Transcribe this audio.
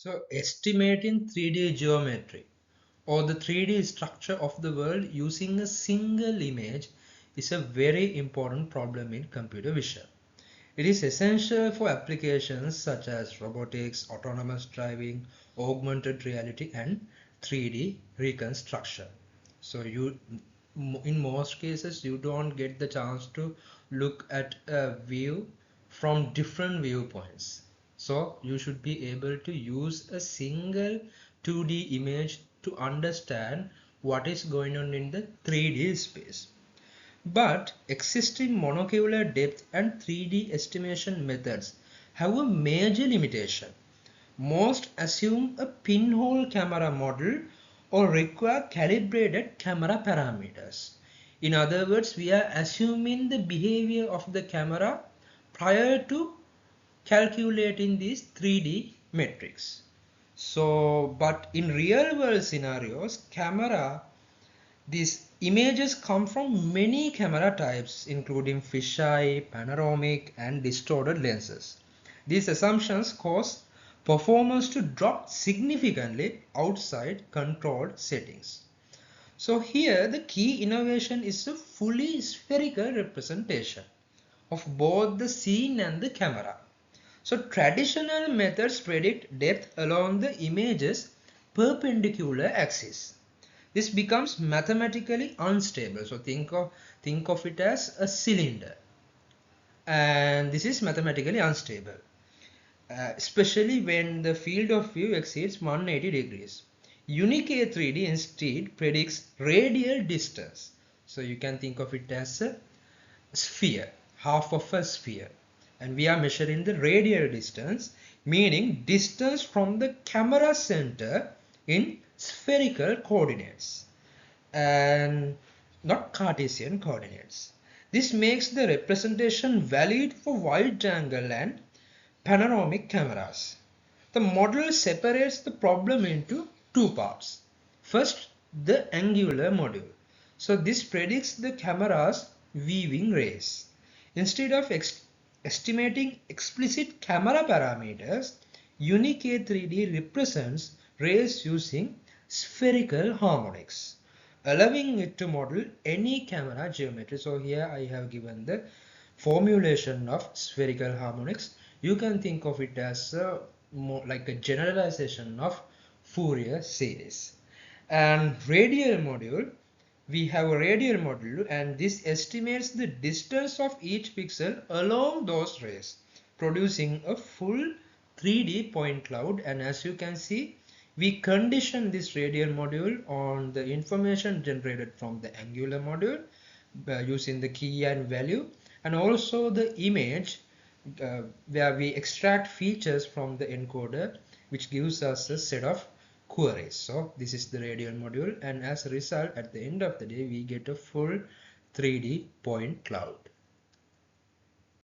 So estimating 3D geometry or the 3D structure of the world using a single image is a very important problem in computer vision. It is essential for applications such as robotics, autonomous driving, augmented reality and 3D reconstruction. So in most cases you don't get the chance to look at a view from different viewpoints. So you should be able to use a single 2D image to understand what is going on in the 3D space. But existing monocular depth and 3D estimation methods have a major limitation. Most assume a pinhole camera model or require calibrated camera parameters. In other words, we are assuming the behavior of the camera prior to calculating these 3D metrics. So, but in real world scenarios, these images come from many camera types, including fisheye, panoramic, and distorted lenses. These assumptions cause performance to drop significantly outside controlled settings. So here the key innovation is a fully spherical representation of both the scene and the camera. So traditional methods predict depth along the image's perpendicular axis. This becomes mathematically unstable. So think of it as a cylinder, and this is mathematically unstable, especially when the field of view exceeds 180 degrees. Unicade 3D instead predicts radial distance. So you can think of it as a sphere, half of a sphere, and we are measuring the radial distance, meaning distance from the camera center in spherical coordinates and not Cartesian coordinates. This makes the representation valid for wide angle and panoramic cameras. The model separates the problem into two parts. First, the angular module. So this predicts the camera's viewing rays. Instead of estimating explicit camera parameters, Unicade 3D represents rays using spherical harmonics, allowing it to model any camera geometry. So here I have given the formulation of spherical harmonics. You can think of it as more like a generalization of Fourier series. And radial module, we have a radial module, and this estimates the distance of each pixel along those rays, producing a full 3D point cloud. And as you can see, we condition this radial module on the information generated from the angular module using the key and value, and also the image where we extract features from the encoder, which gives us a set of queries. So this is the radial module, and as a result, at the end of the day, we get a full 3D point cloud.